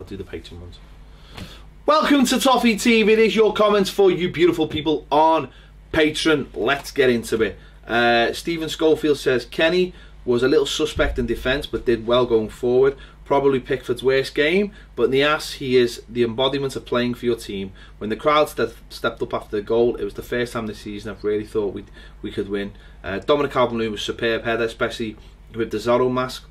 I'll do the Patreon ones. Welcome to Toffee TV. It is your comments for you beautiful people on Patreon. Let's get into it. Stephen Schofield says, Kenny was a little suspect in defence but did well going forward. Probably Pickford's worst game, but in the ass, he is the embodiment of playing for your team. When the crowd stepped up after the goal, it was the first time this season I've really thought we could win. Dominic Calvert-Lewin was superb header, especially with the Zorro mask,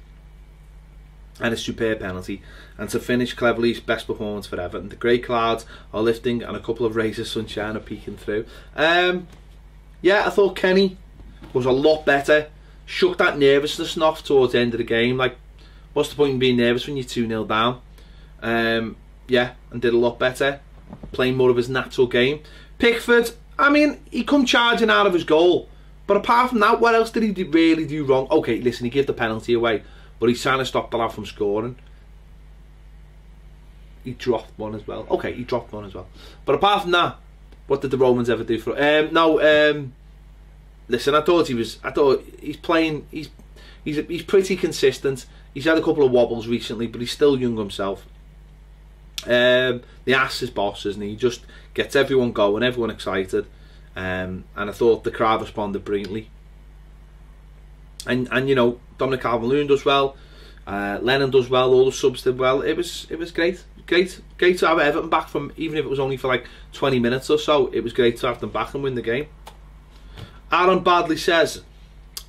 and a superb penalty. And to finish, Cleverley's best performance for Everton. The grey clouds are lifting and a couple of rays of sunshine are peeking through. Yeah, I thought Kenny was a lot better. Shook that nervousness off towards the end of the game. Like, what's the point in being nervous when you're 2-0 down? Yeah, and did a lot better. Playing more of his natural game. Pickford, I mean, he come charging out of his goal. But apart from that, what else did he really do wrong? Okay, listen, he gave the penalty away, but he's trying to stop the lad from scoring. He dropped one as well. Okay, he dropped one as well. But apart from that, what did the Romans ever do for listen, I thought he's playing, he's pretty consistent. He's had a couple of wobbles recently, but he's still young himself. The ass is boss, isn't he? He just gets everyone going, everyone excited. And I thought the crowd responded brilliantly. And you know, Dominic Calvert-Lewin does well. Lennon does well. All the subs did well. It was great. Great to have Everton back, from even if it was only for like 20 minutes or so. It was great to have them back and win the game. Aaron Badley says,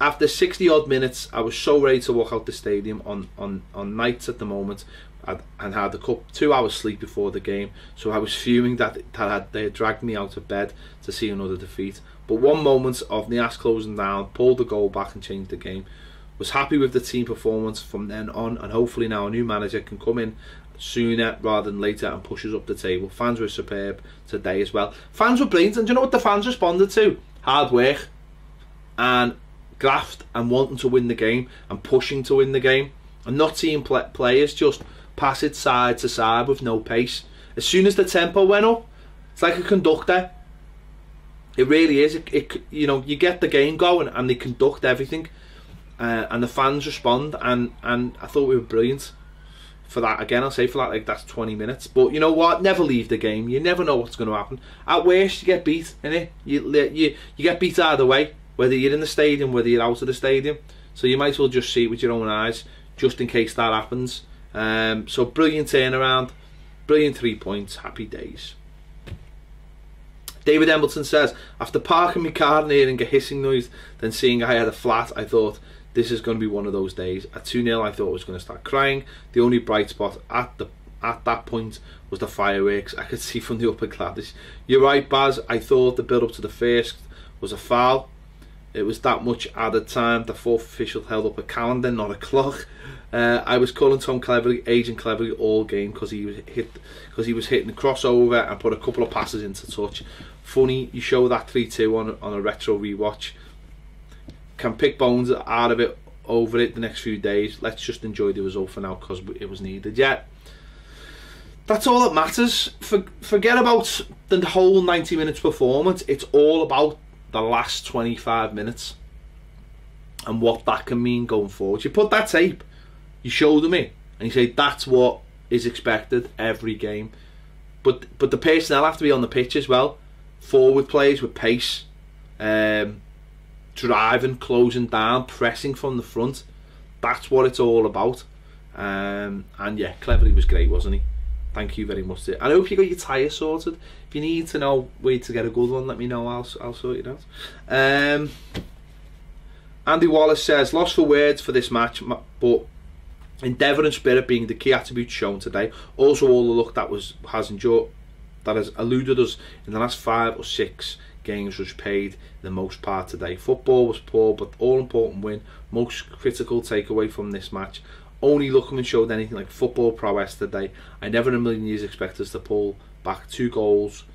after 60 odd minutes, I was so ready to walk out the stadium on nights at the moment, and had a 2 hours sleep before the game, so I was fuming that they had dragged me out of bed to see another defeat. But one moment of Nias closing down, pulled the goal back and changed the game. Was happy with the team performance from then on, and hopefully now a new manager can come in sooner rather than later and push us up the table. Fans were superb today as well. Fans were brilliant, and do you know what the fans responded to? Hard work and graft and wanting to win the game and pushing to win the game, and not seeing players just pass it side to side with no pace. As soon as the tempo went up, it's like a conductor. It really is. You know, you get the game going and they conduct everything, and the fans respond. And I thought we were brilliant for that. Again, I'll say for that, like, that's 20 minutes. But you know what? Never leave the game. You never know what's going to happen. At worst, you get beat, innit? You get beat either way, whether you're in the stadium, whether you're out of the stadium. So you might as well just see it with your own eyes, just in case that happens. So brilliant turnaround, brilliant 3 points, happy days. David Embleton says, after parking my car and hearing a hissing noise, then seeing I had a flat, I thought this is going to be one of those days. At 2-0 I thought I was going to start crying. The only bright spot at that point was the fireworks I could see from the upper Gladys. You're right, Baz, I thought the build up to the first was a foul. It was that much added time. The fourth official held up a calendar, not a clock. I was calling Tom Cleverley, Agent Cleverley, all game because he was hitting the crossover and put a couple of passes into touch. Funny, you show that 3-2 on a retro rewatch. Can pick bones out of it over it the next few days. Let's just enjoy the result for now because it was needed. Yeah, that's all that matters. Forget about the whole 90 minutes performance. It's all about the last 25 minutes and what that can mean going forward. You put that tape, you show them it, and you say that's what is expected every game. But the personnel have to be on the pitch as well. Forward players with pace, driving, closing down, pressing from the front. That's what it's all about. And yeah, Cleverley was great, wasn't he? Thank you very much. I hope you got your tyre sorted. If you need to know where to get a good one, let me know. I'll sort it out. Andy Wallace says, lost for words for this match, but endeavour and spirit being the key attributes shown today. Also, all the luck that has eluded us in the last 5 or 6 games was paid the most part today. Football was poor, but all important win. Most critical takeaway from this match. Only Luckerman showed anything like football prowess today. I never in a million years expected us to pull back 2 goals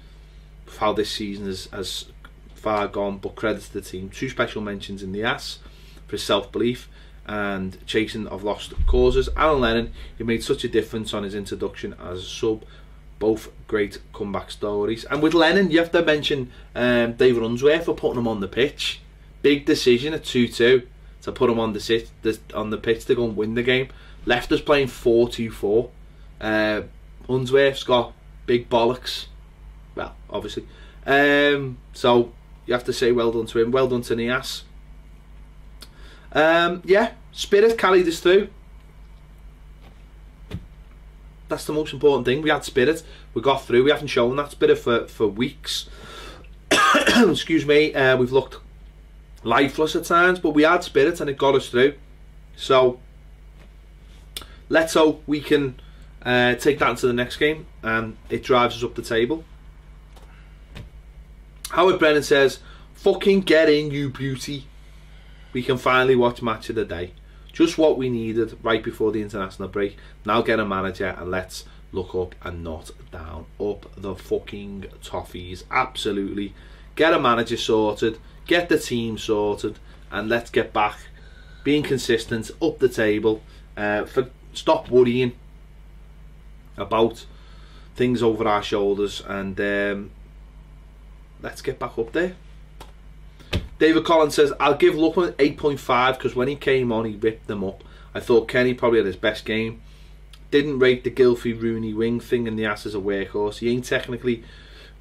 for how this season has far gone, but credit to the team. 2 special mentions in the ass for his self-belief and chasing of lost causes. Alan Lennon, he made such a difference on his introduction as a sub. Both great comeback stories. And with Lennon, you have to mention David Unsworth for putting him on the pitch. Big decision at 2-2 to put him on the pitch to go and win the game. Left us playing 4-2-4. Unsworth's got big bollocks. Well, obviously. So you have to say well done to him. Well done to Nias. Yeah, spirit carried us through. That's the most important thing. We had spirit. We got through. We haven't shown that spirit for weeks. Excuse me. We've looked lifeless at times, but we had spirit and it got us through. So let's hope we can take that into the next game and it drives us up the table. Howard Brennan says, fucking get in, you beauty. We can finally watch match of the day. Just what we needed right before the international break. Now get a manager and let's look up and not down. Up the fucking Toffees. Absolutely. Get a manager sorted. Get the team sorted. And let's get back being consistent up the table. Stop worrying about things over our shoulders. And let's get back up there. David Collins says, I'll give Luckman 8.5 because when he came on, he ripped them up. I thought Kenny probably had his best game. Didn't rate the Gylfi Rooney wing thing and the ass as a workhorse. He ain't technically,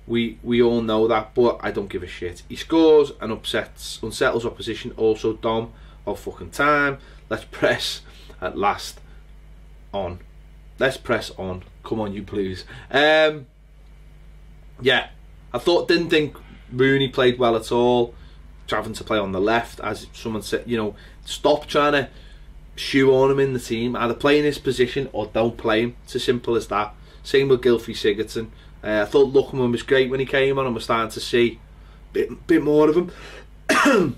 we all know that, but I don't give a shit. He scores and unsettles opposition. Also, Dom of fucking time. Let's press at last on. Let's press on. Come on, you please. Yeah, didn't think Rooney played well at all. Having to play on the left, as someone said, you know, stop trying to shoehorn him in the team. Either play in his position or don't play him. It's as simple as that. Same with Gylfi Sigurdsson. I thought Luckman was great when he came on, and we're starting to see a bit more of him. I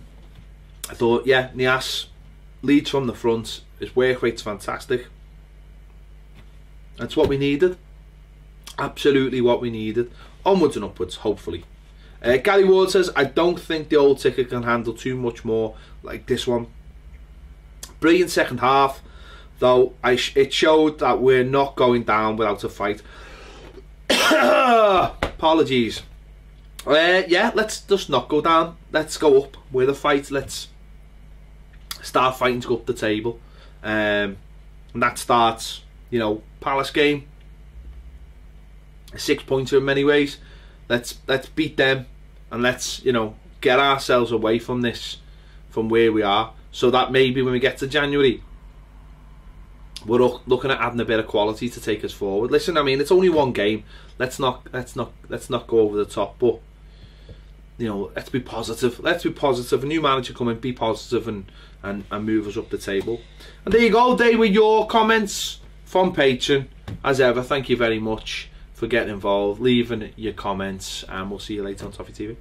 thought, yeah, Nias leads from the front. His work rate's fantastic. That's what we needed. Absolutely what we needed. Onwards and upwards, hopefully. Gary Ward says, I don't think the old ticket can handle too much more like this one. Brilliant second half, though it showed that we're not going down without a fight. Apologies. Yeah, let's just not go down. Let's go up with a fight. Let's start fighting to go up the table. And that starts, you know, Palace game. A 6-pointer in many ways. Let's beat them and let's, you know, get ourselves away from this, from where we are, so that maybe when we get to January we're looking at adding a bit of quality to take us forward. Listen, I mean, it's only one game. Let's not go over the top, but you know, let's be positive. Let's be positive. A new manager coming, be positive and move us up the table. And there you go. They were your comments from Patreon. As ever, thank you very much for getting involved, leaving your comments, and we'll see you later on Toffee TV.